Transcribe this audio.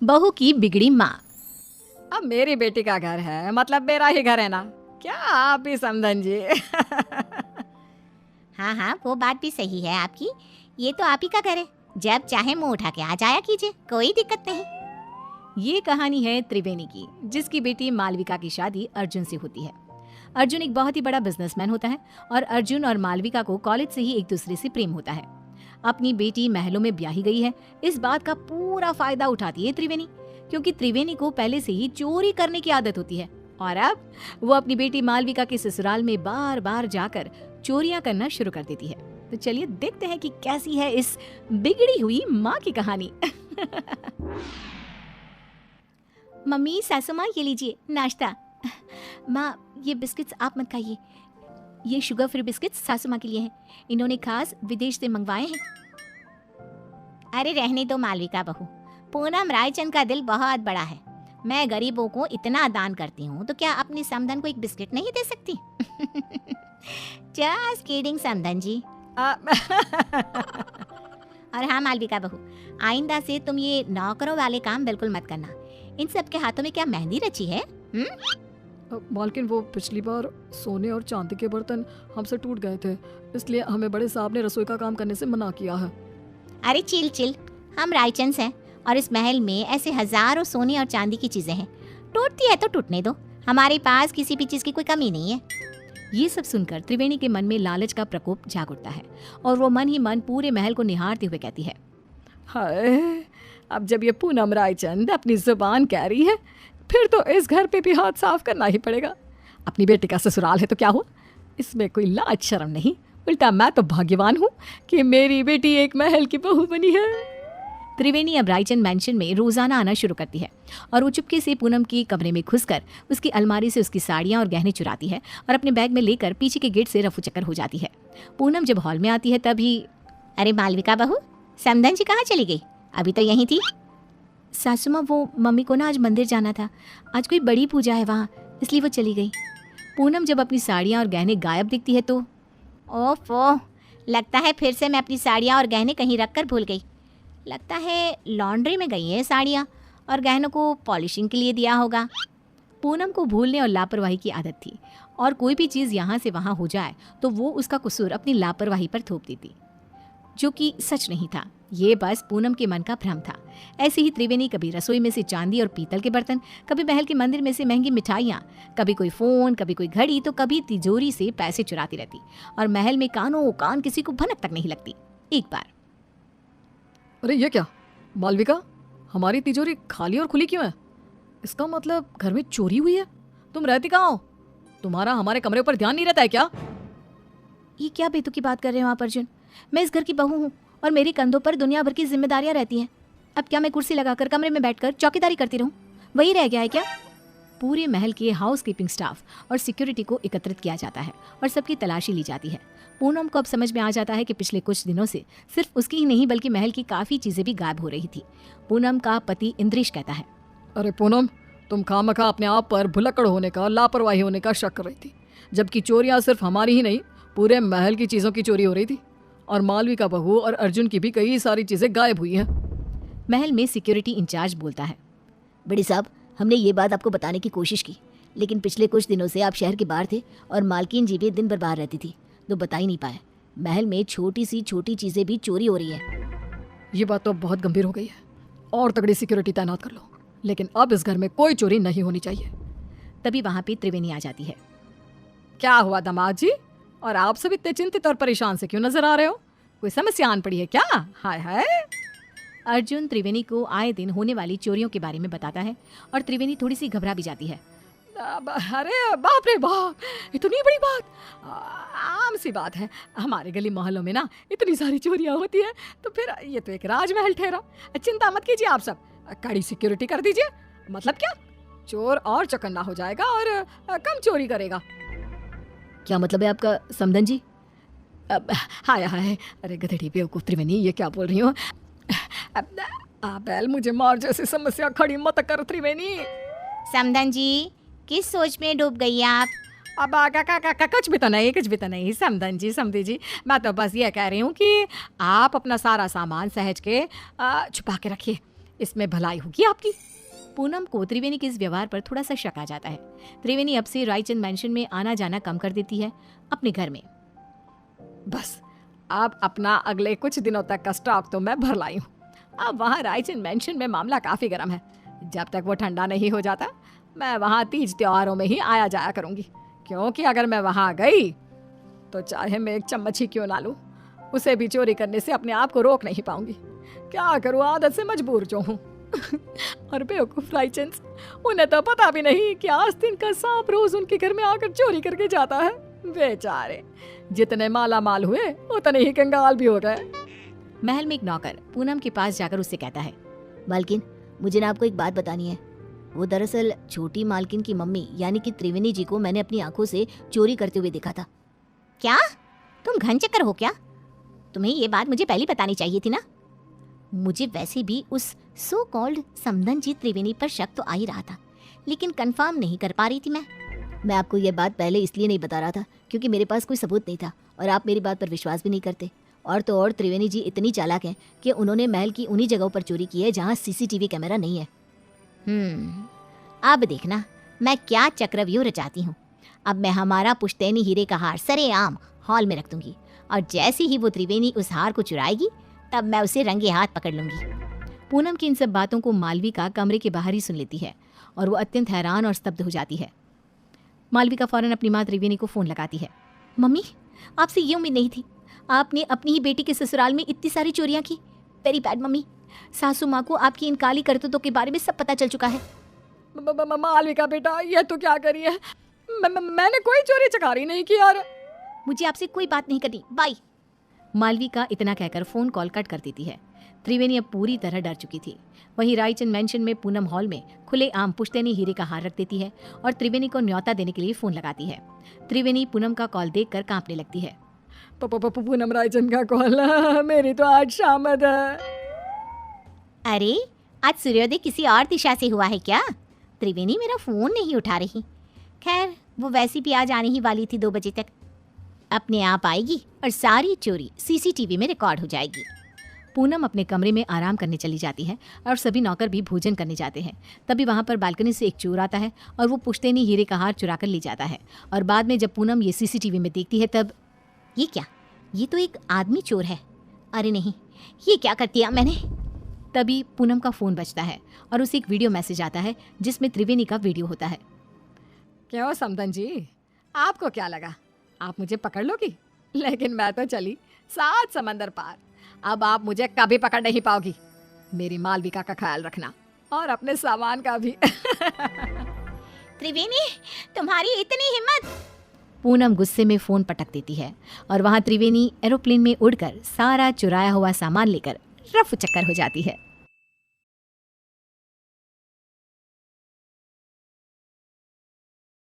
बहू की बिगड़ी माँ। अब मेरी बेटी का घर है, मतलब मेरा ही घर है ना, क्या आप ही समधन जी। हाँ हाँ, वो बात भी सही है आपकी। ये तो आप ही का घर है, जब चाहे मुंह उठा के आ जाया कीजिए, कोई दिक्कत नहीं। ये कहानी है त्रिवेणी की, जिसकी बेटी मालविका की शादी अर्जुन से होती है। अर्जुन एक बहुत ही बड़ा बिजनेसमैन होता है और अर्जुन और मालविका को कॉलेज से ही एक दूसरे से प्रेम होता है। अपनी बेटी महलों में ब्याही गई है, इस बात का पूरा फायदा उठाती है त्रिवेणी, क्योंकि त्रिवेणी को पहले से ही चोरी करने की आदत होती है और अब वो अपनी बेटी मालविका के ससुराल में बार बार जाकर चोरियां करना शुरू कर देती है। तो चलिए देखते हैं कि कैसी है इस बिगड़ी हुई माँ की कहानी। मम्मी, सासू माँ, ये लीजिए नाश्ता। माँ, ये बिस्किट्स आप मत खाइए, ये शुगर फ्री बिस्किट्स सासू माँ के लिए हैं, इन्होंने खास विदेश से मंगवाए हैं। अरे रहने दो मालविका बहू, पूनम रायचंद का दिल बहुत बड़ा है। मैं गरीबों को इतना दान करती हूँ तो क्या अपनी समधन को एक बिस्किट नहीं दे सकती? जस्ट किडिंग समधन जी। और हाँ मालविका बहू, आइंदा से तुम ये नौकरों वाले काम बिल्कुल मत करना। इन सब के हाथों में क्या मेहंदी रची है? मालकिन, वो पिछली बार सोने और चांदी के बर्तन हमसे टूट गए थे, इसलिए हमें बड़े साहब ने रसोई का काम करने से मना किया है। अरे चिल चिल, हम रायचंद हैं और इस महल में ऐसे हजारों सोने और चांदी की चीजें हैं, टूटती है तो टूटने दो, हमारे पास किसी भी चीज की कोई कमी नहीं है। ये सब सुनकर त्रिवेणी के मन में लालच का प्रकोप जाग उठता है और वो मन ही मन पूरे महल को निहारते हुए कहती है, हाय, अब जब ये पूनम रायचंद अपनी जुबान कह रही है, फिर तो इस घर पे भी हाथ साफ करना ही पड़ेगा। अपनी बेटी का ससुराल है तो क्या हुआ, इसमें कोई लाज शर्म नहीं, उल्टा मैं तो भाग्यवान हूँ कि मेरी बेटी एक महल की बहू बनी है। त्रिवेणी अब रायचंद मैंशन में रोजाना आना शुरू करती है और वो चुपके से पूनम की कमरे में घुसकर उसकी अलमारी से उसकी साड़ियाँ और गहने चुराती है और अपने बैग में लेकर पीछे के गेट से रफू चक्कर हो जाती है। पूनम जब हॉल में आती है तभी, अरे मालविका बहू, समधन जी कहाँ चली गई? अभी तो यहीं थी। सासू माँ, वो मम्मी को ना आज मंदिर जाना था, आज कोई बड़ी पूजा है वहाँ, इसलिए वो चली गई। पूनम जब अपनी साड़ियाँ और गहने गायब दिखती है तो, ओफो, लगता है फिर से मैं अपनी साड़ियाँ और गहने कहीं रख कर भूल गई। लगता है लॉन्ड्री में गई है साड़ियाँ और गहनों को पॉलिशिंग के लिए दिया होगा। पूनम को भूलने और लापरवाही की आदत थी और कोई भी चीज़ यहाँ से वहाँ हो जाए तो वो उसका कसूर अपनी लापरवाही पर थोप देती, जो कि सच नहीं था। ये बस पूनम के मन का भ्रम था। ऐसे ही त्रिवेणी कभी रसोई में से चांदी और पीतल के बर्तन, कभी महल के मंदिर में से महंगी मिठाइयाँ, कभी कोई फ़ोन, कभी कोई घड़ी, तो कभी तिजोरी से पैसे चुराती रहती और महल में कानों कान किसी को भनक तक नहीं लगती। एक बार, अरे ये क्या मालविका, हमारी तिजोरी खाली और खुली क्यों है? इसका मतलब घर में चोरी हुई है। तुम रहती कहाँ हो? तुम्हारा हमारे कमरे पर ध्यान नहीं रहता है क्या? ये क्या बेतुकी बात कर रहे हो आप अर्जुन? मैं इस घर की बहू हूँ और मेरे कंधों पर दुनिया भर की जिम्मेदारियां रहती हैं। अब क्या मैं कुर्सी लगाकर कमरे में बैठकर चौकीदारी करती रहूं? वही रह गया है क्या? पूरे महल के हाउसकीपिंग स्टाफ और सिक्योरिटी को एकत्रित किया जाता है और सबकी तलाशी ली जाती है। पूनम को अब समझ में आ जाता है कि पिछले कुछ दिनों से सिर्फ उसकी ही नहीं बल्कि महल की काफ़ी चीज़ें भी गायब हो रही थी। पूनम का पति इंद्रेश कहता है, अरे पूनम, तुम खामखा अपने आप पर भुलक्कड़ होने का, लापरवाही होने का शक कर रही थी, जबकि चोरियां सिर्फ हमारी ही नहीं, पूरे महल की चीज़ों की चोरी हो रही थी और मालविका बहू और अर्जुन की भी कई सारी चीज़ें गायब हुई हैं। महल में सिक्योरिटी इंचार्ज बोलता है, बड़ी साहब, हमने ये बात आपको बताने की कोशिश की, लेकिन पिछले कुछ दिनों से आप शहर के बाहर थे और मालकिन जी भी दिन भर बाहर रहती थी, तो बता ही नहीं पाए। महल में छोटी सी छोटी चीज़ें भी चोरी हो रही है। ये बात तो अब बहुत गंभीर हो गई है और तगड़ी सिक्योरिटी तैनात कर लो, लेकिन अब इस घर में कोई चोरी नहीं होनी चाहिए। तभी वहाँ पे त्रिवेणी आ जाती है। क्या हुआ दामाद जी, और आप सब इतने चिंतित और परेशान से क्यों नजर आ रहे हो? कोई समस्या आन पड़ी है क्या? हाय हाय। अर्जुन त्रिवेणी को आए दिन होने वाली चोरियों के बारे में बताता है और त्रिवेणी थोड़ी सी घबरा भी जाती है। अरे बाप रे बाप, इतनी बड़ी बात? आम सी बात है, हमारे गली मोहल्लों में ना इतनी सारी चोरियां होती है, तो फिर ये तो एक राजमहल ठहरा। चिंता मत कीजिए आप सब, कड़ी सिक्योरिटी कर दीजिए। मतलब क्या, चोर और चौकन्ना हो जाएगा और कम चोरी करेगा। क्या मतलब है आपका समधन जी? हाय हाय, अरे गधेड़ी बेवकूफ त्रिवेणी, ये क्या बोल रही हो? बैल मुझे मार जैसी समस्या खड़ी मत कर त्रिवेणी। समधन जी, किस सोच में डूब गई आप? अब कुछ भी तो नहीं समधन जी, समधी जी, मैं तो बस ये कह रही हूँ कि आप अपना सारा सामान सहज के छुपा के रखिए। इसमें भलाई होगी आपकी। पूनम को त्रिवेणी के इस व्यवहार पर थोड़ा सा शक आ जाता है। त्रिवेणी अब से रायचंद मैंशन में आना जाना कम कर देती है अपने घर में। बस अब अपना अगले कुछ दिनों तक का स्टॉक तो मैं भर लाई हूँ। अब वहाँ रायचंद मेंशन में मामला काफ़ी गर्म है। जब तक वो ठंडा नहीं हो जाता मैं वहाँ तीज त्योहारों में ही आया जाया करूँगी, क्योंकि अगर मैं वहाँ गई तो चाहे मैं एक चम्मच ही क्यों ना लूँ, उसे भी चोरी करने से अपने आप को रोक नहीं पाऊंगी। क्या करूँ, आदत से मजबूर जो हूँ। और बेवकूफ रायचंद, उन्हें तो पता भी नहीं कि आस्तीन का सांप रोज उनके घर में आकर चोरी करके जाता है। बेचारे जितने माला माल हुए उतने ही कंगाल भी हो गए। महल में एक नौकर पूनम के पास जाकर उससे कहता है, मालकिन, मुझे ना आपको एक बात बतानी है। वो दरअसल छोटी मालकिन की मम्मी यानी कि त्रिवेणी जी को मैंने अपनी आंखों से चोरी करते हुए देखा था। क्या तुम घन चक्कर हो क्या? तुम्हें ये बात मुझे पहले बतानी चाहिए थी ना। मुझे वैसे भी उस सो कॉल्ड समधनजीत त्रिवेणी पर शक तो आ ही रहा था, लेकिन कंफर्म नहीं कर पा रही थी मैं आपको ये बात पहले इसलिए नहीं बता रहा था क्योंकि मेरे पास कोई सबूत नहीं था और आप मेरी बात पर विश्वास भी नहीं करते। और तो और त्रिवेणी जी इतनी चालाक हैं कि उन्होंने महल की उन्हीं जगहों पर चोरी की है जहाँ सीसीटीवी कैमरा नहीं है। अब देखना मैं क्या चक्रव्यूह रचाती हूँ। अब मैं हमारा पुश्तैनी हीरे का हार सरेआम हॉल में रख दूंगी और जैसे ही वो त्रिवेणी उस हार को चुराएगी तब मैं उसे रंगे हाथ पकड़ लूंगी। पूनम की इन सब बातों को मालविका कमरे के बाहर ही सुन लेती है और वो अत्यंत हैरान और स्तब्ध हो जाती है। मालविका फौरन अपनी माँ त्रिवेणी को फोन लगाती है। मम्मी, आपसे ये उम्मीद नहीं थी। आपने अपनी ही बेटी के ससुराल में इतनी सारी चोरियां की। Very bad mummy. सासू माँ को आपकी इन काली करतूतों के बारे में सब पता चल चुका है। मालविका बेटा, ये तो क्या करी है? मैंने कोई चोरी चकारी नहीं की यार। मुझे आपसे कोई बात नहीं करनी, बाय। मालविका इतना कहकर फोन कॉल कट कर देती है। त्रिवेणी अब पूरी तरह डर चुकी थी। वहीं रायचंद मेंशन में पूनम हॉल में खुले आम पुश्तैनी हीरे का हार रख देती है और त्रिवेणी को न्योता देने के लिए फोन लगाती है। त्रिवेणी पूनम का कॉल देखकर कांपने लगती है। पूनम रायचंद का कॉल, मेरी तो आज शामद है। अरे आज सूर्योदय किसी और दिशा से हुआ है क्या? त्रिवेणी मेरा फोन नहीं उठा रही। खैर वो वैसी भी आज आने ही वाली थी 2 बजे तक। अपने आप आएगी और सारी चोरी सीसीटीवी में रिकॉर्ड हो जाएगी। पूनम अपने कमरे में आराम करने चली जाती है और सभी नौकर भी भोजन करने जाते हैं। तभी वहाँ पर बालकनी से एक चोर आता है और वो पुश्तैनी हीरे का हार चुरा कर ले जाता है। और बाद में जब पूनम ये सीसीटीवी में देखती है तब ये क्या? ये तो एक आदमी चोर है। अरे नहीं, ये क्या कर दिया मैंने? तभी पूनम का फोन बजता है और उसे एक वीडियो मैसेज आता है जिसमें त्रिवेणी का वीडियो होता है। क्यों समधन जी, आपको क्या लगा आप मुझे पकड़ लोगी? लेकिन मैं तो चली 7 समंदर पार। अब आप मुझे कभी पकड़ नहीं पाओगी। मेरी मालविका का ख्याल रखना और अपने सामान का भी। त्रिवेणी, तुम्हारी इतनी हिम्मत! पूनम गुस्से में फोन पटक देती है और वहाँ त्रिवेणी एरोप्लेन में उड़कर सारा चुराया हुआ सामान लेकर रफू चक्कर हो जाती है।